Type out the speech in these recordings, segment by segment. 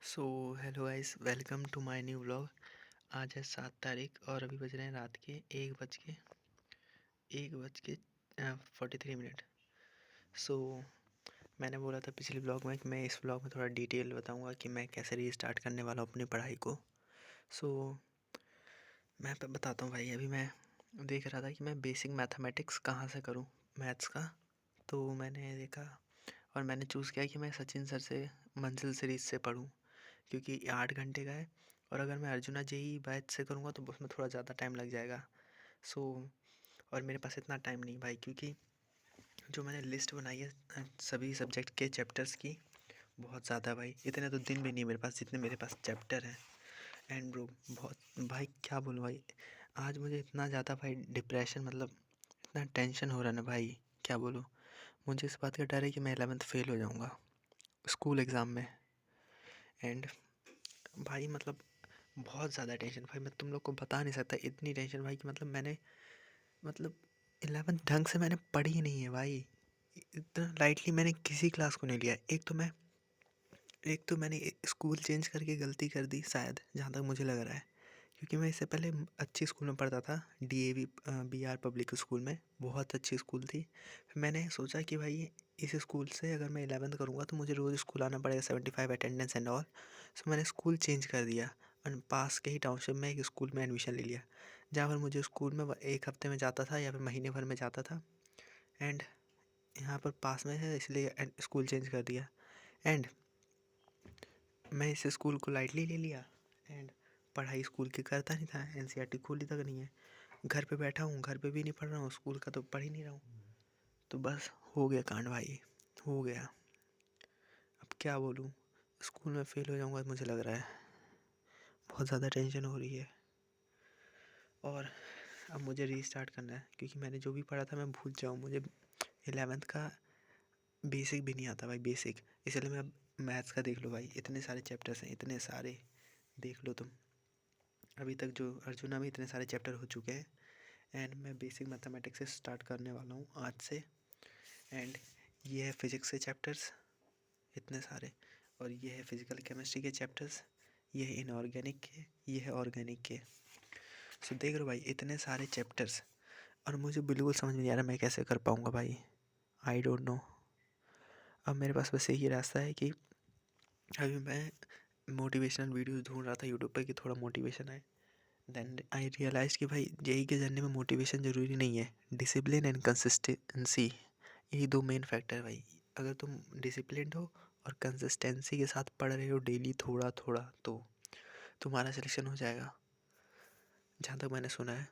So hello guys, welcome to my new vlog. आज है 7 तारीख और अभी बज रहे हैं रात के 1:43। सो मैंने बोला था पिछले व्लॉग में कि मैं इस व्लॉग में थोड़ा डिटेल बताऊंगा कि मैं कैसे रीस्टार्ट करने वाला हूँ अपनी पढ़ाई को। सो मैं बताता हूँ भाई। अभी मैं देख रहा था कि मैं बेसिक मैथमेटिक्स कहाँ से करूँ, मैथ्स का। तो मैंने देखा और मैंने चूज़ किया कि मैं सचिन सर से मंजिल सीरीज़ से पढूँ, क्योंकि 8 घंटे का है। और अगर मैं अर्जुना जेई बैच से करूँगा तो उसमें थोड़ा ज़्यादा टाइम लग जाएगा। सो और मेरे पास इतना टाइम नहीं भाई, क्योंकि जो मैंने लिस्ट बनाई है सभी सब्जेक्ट के चैप्टर्स की, बहुत ज़्यादा भाई। इतने तो दिन भी नहीं मेरे पास जितने मेरे पास चैप्टर हैं। एंड ब्रो, बहुत भाई क्या बोलूँ भाई, आज मुझे इतना ज़्यादा भाई डिप्रेशन, मतलब इतना टेंशन हो रहा है ना भाई, क्या बोलूँ। मुझे इस बात का डर है कि मैं 11th फेल हो जाऊँगा स्कूल एग्ज़ाम में। एंड भाई मतलब बहुत ज़्यादा टेंशन भाई, मैं तुम लोग को बता नहीं सकता इतनी टेंशन भाई कि मतलब मैंने, मतलब 11th ढंग से मैंने पढ़ी ही नहीं है भाई। इतना लाइटली मैंने किसी क्लास को नहीं लिया। एक तो मैंने स्कूल चेंज करके गलती कर दी शायद, जहाँ तक मुझे लग रहा है, क्योंकि मैं इससे पहले अच्छी स्कूल में पढ़ता था, डीएवी बीआर पब्लिक स्कूल में। बहुत अच्छी स्कूल थी। फिर मैंने सोचा कि भाई इस स्कूल से अगर मैं 11th करूँगा तो मुझे रोज़ स्कूल आना पड़ेगा, 75 अटेंडेंस एंड ऑल। सो मैंने स्कूल चेंज कर दिया और पास के ही टाउनशिप में एक स्कूल में एडमिशन ले लिया, जहाँ पर मुझे स्कूल में 1 हफ्ते में जाता था या फिर महीने भर में जाता था। एंड यहाँ पर पास में है इसलिए स्कूल चेंज कर दिया। एंड मैं इस स्कूल को लाइटली ले लिया। एंड पढ़ाई स्कूल की करता नहीं था, एनसीईआरटी खोली तक नहीं है। घर पे बैठा हूँ, घर पे भी नहीं पढ़ रहा हूँ, स्कूल का तो पढ़ ही नहीं रहा हूँ। तो बस हो गया कांड भाई, हो गया। अब क्या बोलूँ, स्कूल में फ़ेल हो जाऊँगा मुझे लग रहा है। बहुत ज़्यादा टेंशन हो रही है। और अब मुझे रीस्टार्ट करना है, क्योंकि मैंने जो भी पढ़ा था मैं भूल जाऊँ। मुझे 11th का बेसिक भी नहीं आता भाई, बेसिक। इसलिए मैं अब मैथ्स का देख लो भाई, इतने सारे चैप्टर्स हैं, इतने सारे। देख लो तुम, अभी तक जो अर्जुना में इतने सारे चैप्टर हो चुके हैं। एंड मैं बेसिक मैथमेटिक्स से स्टार्ट करने वाला हूँ आज से। एंड ये है फिज़िक्स के चैप्टर्स इतने सारे, और ये है फिज़िकल केमिस्ट्री के चैप्टर्स, ये है इनऑर्गेनिक के, ये है ऑर्गेनिक के। सो देख रहे हो भाई, इतने सारे चैप्टर्स, और मुझे बिल्कुल समझ में नहीं आ रहा मैं कैसे कर पाऊँगा भाई। I don't know. अब मेरे पास बस यही रास्ता है कि अभी मैं मोटिवेशनल वीडियोस ढूंढ रहा था यूट्यूब पे कि थोड़ा मोटिवेशन आए। देन आई रियलाइज कि भाई जेई के जर्नी में मोटिवेशन ज़रूरी नहीं है, डिसिप्लिन एंड कंसिस्टेंसी, यही दो मेन फैक्टर है भाई। अगर तुम डिसिप्लिन्ड हो और कंसिस्टेंसी के साथ पढ़ रहे हो डेली थोड़ा थोड़ा, तो तुम्हारा सिलेक्शन हो जाएगा, जहाँ तक मैंने सुना है।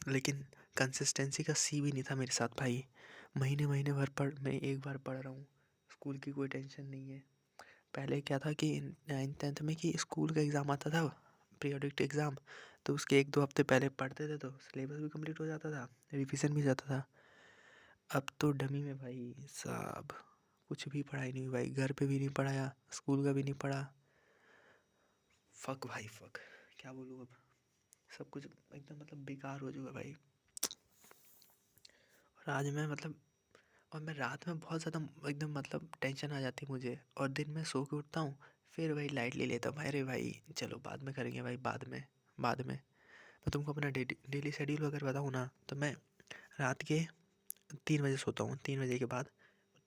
लेकिन कंसिस्टेंसी का सी भी नहीं था मेरे साथ भाई। महीने महीने भर पढ़, मैं एक बार पढ़ रहा हूँ, स्कूल की कोई टेंशन नहीं है। पहले क्या था कि 9th 10th में कि स्कूल का एग्ज़ाम आता था, पीरियोडिक एग्ज़ाम, तो उसके 1 2 हफ्ते पहले पढ़ते थे तो सिलेबस भी कंप्लीट हो जाता था, रिवीजन भी हो जाता था। अब तो डमी में भाई साहब कुछ भी पढ़ाई नहीं हुई भाई, घर पे भी नहीं पढ़ाया, स्कूल का भी नहीं पढ़ा। फक भाई फक, क्या बोलूँ अब। सब कुछ एकदम मतलब बेकार हो चुका भाई। और आज मैं मतलब, और मैं रात में बहुत ज़्यादा एकदम मतलब टेंशन आ जाती है मुझे, और दिन में सो के उठता हूँ, फिर वही लाइट ले लेता हूँ, अरे भाई चलो बाद में करेंगे भाई, बाद में। मैं तुमको अपना डेली शेड्यूल अगर बताऊँ ना, तो मैं रात के 3 बजे सोता हूँ, 3 बजे के बाद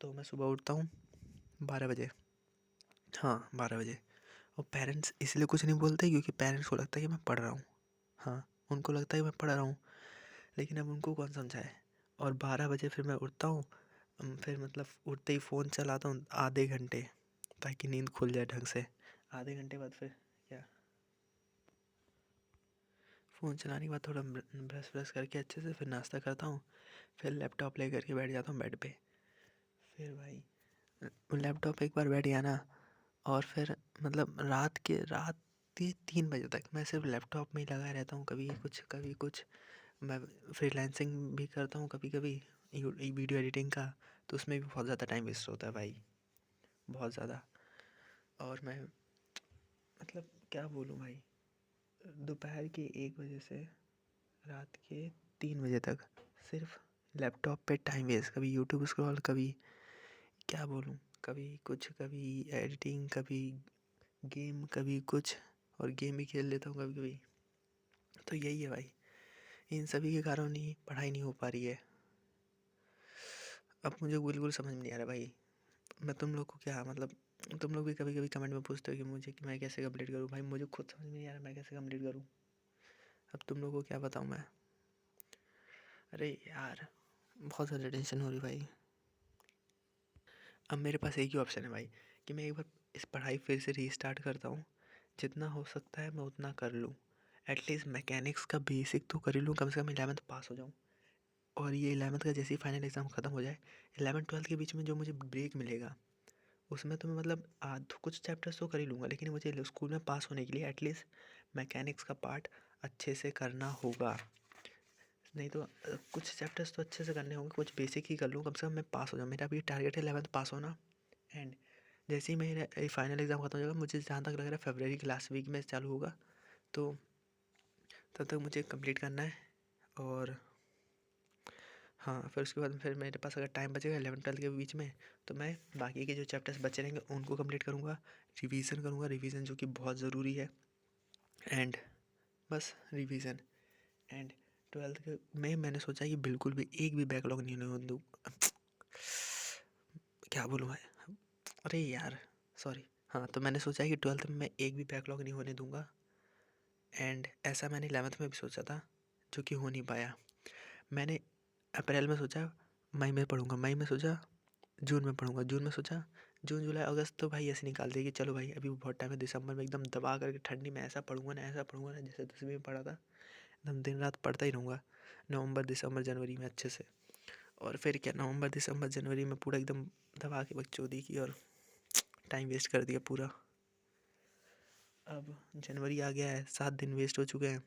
तो मैं सुबह उठता हूँ 12 बजे। हाँ 12 बजे। और पेरेंट्स इसलिए कुछ नहीं बोलते क्योंकि पेरेंट्स को लगता है कि मैं पढ़ रहा हूँ। हाँ, उनको लगता है कि मैं पढ़ रहा हूँ, लेकिन अब उनको कौन समझाए। और 12 बजे फिर मैं उठता हूँ। फिर मतलब उठते ही फ़ोन चलाता हूँ आधे घंटे, ताकि नींद खुल जाए ढंग से। आधे घंटे बाद फिर क्या, फ़ोन चलाने के बाद थोड़ा ब्रश व्रश करके अच्छे से फिर नाश्ता करता हूँ। फिर लैपटॉप ले करके बैठ जाता हूँ बेड पे। फिर भाई लैपटॉप एक बार बैठ गया ना, और फिर मतलब रात के 3 बजे तक मैं सिर्फ लैपटॉप में ही लगा रहता हूँ, कभी कुछ कभी कुछ। मैं फ्रीलांसिंग भी करता हूँ कभी कभी, वीडियो एडिटिंग का, तो उसमें भी बहुत ज़्यादा टाइम वेस्ट होता है भाई, बहुत ज़्यादा। और मैं मतलब क्या बोलूँ भाई, दोपहर के 1 बजे से रात के 3 बजे तक सिर्फ लैपटॉप पे टाइम वेस्ट, कभी यूट्यूब स्क्रॉल, कभी क्या बोलूँ, कभी कुछ, कभी एडिटिंग, कभी गेम कभी कुछ, और गेम भी खेल लेता हूँ कभी-कभी। तो यही है भाई, इन सभी के कारण ही पढ़ाई नहीं हो पा रही है। अब मुझे बिल्कुल समझ में नहीं आ रहा भाई, मैं तुम लोग को क्या मतलब, तुम लोग भी कभी-कभी कमेंट में पूछते हो कि मुझे कि मैं कैसे कंप्लीट करूँ। भाई मुझे खुद समझ में नहीं आ रहा मैं कैसे कंप्लीट करूँ। अब तुम लोगों को क्या बताऊँ मैं। अरे यार, बहुत ज़्यादा टेंशन हो रही भाई। अब मेरे पास एक ही ऑप्शन है भाई, कि मैं एक बार इस पढ़ाई फिर से रीस्टार्ट करता हूँ। जितना हो सकता है मैं उतना कर लूँ। एटलीस्ट मैकेनिक्स का बेसिक तो कर ही लूँ, कम से कम 11th पास हो जाऊँ। और ये 11th का जैसे ही फाइनल एग्ज़ाम ख़त्म हो जाए, 11th-12th के बीच में जो मुझे ब्रेक मिलेगा, उसमें तो मैं मतलब आध कुछ चैप्टर्स तो कर ही लूँगा, लेकिन मुझे स्कूल में पास होने के लिए एटलीस्ट मैकेनिक्स का पार्ट अच्छे से करना होगा। नहीं तो कुछ चैप्टर्स तो अच्छे से करने होंगे, कुछ बेसिक ही कर लूँ, कम से कम मैं पास हो जाऊँ। मेरा अभी टारगेट है 11th पास होना। एंड जैसे ही मेरा फाइनल एग्ज़ाम ख़त्म हो जाएगा, मुझे जहाँ तक लग रहा है फरवरी के लास्ट वीक में चालू होगा, तो तब तक मुझे कंप्लीट करना है। और हाँ, फिर उसके बाद फिर मेरे पास अगर टाइम बचेगा 11th-12th के बीच में, तो मैं बाकी के जो चैप्टर्स बचे रहेंगे उनको कंप्लीट करूँगा, रिवीजन करूँगा, रिवीजन जो कि बहुत ज़रूरी है। एंड बस रिवीजन। एंड 12th के में मैंने सोचा कि बिल्कुल भी एक भी बैकलॉग नहीं होने दूँ। क्या बोलूँ मैं, अरे यार सॉरी। हाँ, तो मैंने सोचा है कि 12th में मैं एक भी बैकलॉग नहीं होने दूँगा। एंड ऐसा मैंने 11th में भी सोचा था, जो कि हो नहीं पाया। मैंने अप्रैल में सोचा मई में पढ़ूँगा, मई में सोचा जून में पढ़ूँगा, जून में सोचा जून जुलाई अगस्त तो भाई ऐसे निकाल दिए कि चलो भाई अभी बहुत टाइम है। दिसंबर में एकदम दबा करके ठंडी में ऐसा पढ़ूँगा ना, ऐसा पढ़ूँगा ना जैसे 10वीं में पढ़ा था, एकदम दिन रात पढ़ता ही रहूँगा नवंबर दिसंबर जनवरी में अच्छे से। और फिर क्या, नवंबर दिसंबर जनवरी में पूरा एकदम दबा के बकचोदी की और टाइम वेस्ट कर दिया पूरा। अब जनवरी आ गया है, 7 दिन वेस्ट हो चुके हैं।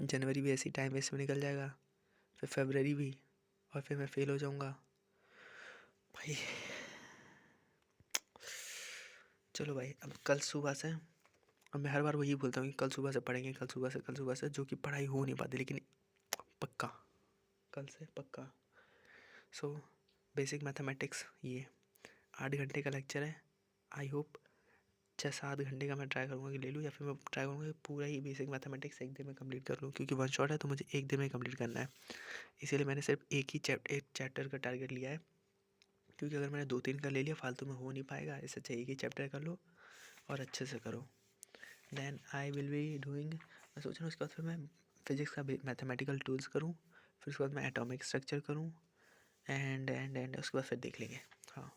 जनवरी भी ऐसे ही टाइम वेस्ट में निकल जाएगा, फिर फरवरी भी, और फिर मैं फेल हो जाऊँगा भाई। चलो भाई, अब कल सुबह से, अब मैं हर बार वही बोलता हूँ कि कल सुबह से पढ़ेंगे, कल सुबह से, कल सुबह से, जो कि पढ़ाई हो नहीं पाती, लेकिन पक्का कल से पक्का। सो बेसिक मैथमेटिक्स, ये 8 घंटे का लेक्चर है। आई होप 6-7 घंटे का मैं ट्राई करूँगा कि ले लूँ, या फिर मैं ट्राई करूँगा कि पूरा ही बेसिक मैथमेटिक्स एक दिन में कंप्लीट कर लूँ, क्योंकि वन शॉट है तो मुझे एक दिन में कंप्लीट करना है। इसीलिए मैंने सिर्फ एक चैप्टर का टारगेट लिया है, क्योंकि अगर मैंने 2-3 का ले लिया फालतू में हो नहीं पाएगा। इससे अच्छा एक ही चैप्टर कर लो और अच्छे से करो। Then I will be doing, मैं सोच रहा हूँ उसके बाद फिर मैं फिज़िक्स का मैथमेटिकल टूल्स करूँ, फिर उसके बाद मैं एटॉमिक स्ट्रक्चर करूँ, एंड उसके बाद फिर देख लेंगे। हाँ,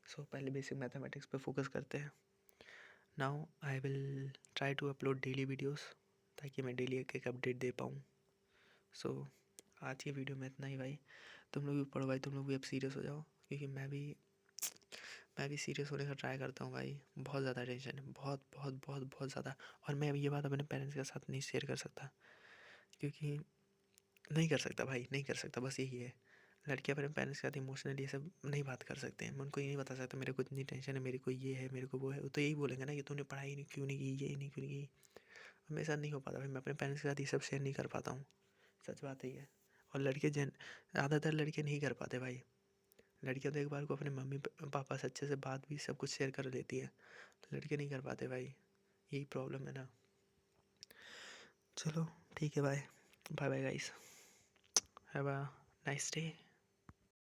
सो पहले बेसिक मैथमेटिक्स पे फोकस करते हैं। Now I will try to upload daily videos, ताकि मैं डेली एक एक अपडेट दे पाऊँ। सो आज की वीडियो में इतना ही भाई। तुम लोग भी पढ़ो भाई, तुम लोग भी अब सीरियस हो जाओ, क्योंकि मैं भी सीरियस होने का ट्राई करता हूँ भाई। बहुत ज़्यादा टेंशन है, बहुत बहुत बहुत बहुत ज़्यादा। और मैं ये बात अपने पेरेंट्स के साथ नहीं शेयर कर सकता, क्योंकि नहीं कर सकता भाई, नहीं कर सकता, बस यही है। लड़के अपने पेरेंट्स के साथ इमोशनली ये सब नहीं बात कर सकते हैं। मैं उनको ये नहीं बता सकता मेरे को इतनी टेंशन है, मेरे को ये है, मेरे को वो है। वो तो यही बोलेंगे ना कि तूने पढ़ाई नहीं क्यों नहीं की, ये नहीं क्यों नहीं की। मेरे साथ नहीं हो पाता भाई, मैं अपने पेरेंट्स के साथ ये सब शेयर नहीं कर पाता हूँ। सच बात है ये। और ज़्यादातर लड़के नहीं कर पाते भाई। लड़कियां तो एक बार को अपने मम्मी पापा से अच्छे से बात भी सब कुछ शेयर कर लेती है, तो लड़के नहीं कर पाते भाई, यही प्रॉब्लम है ना। चलो ठीक है, bye bye bye guys, have a nice day.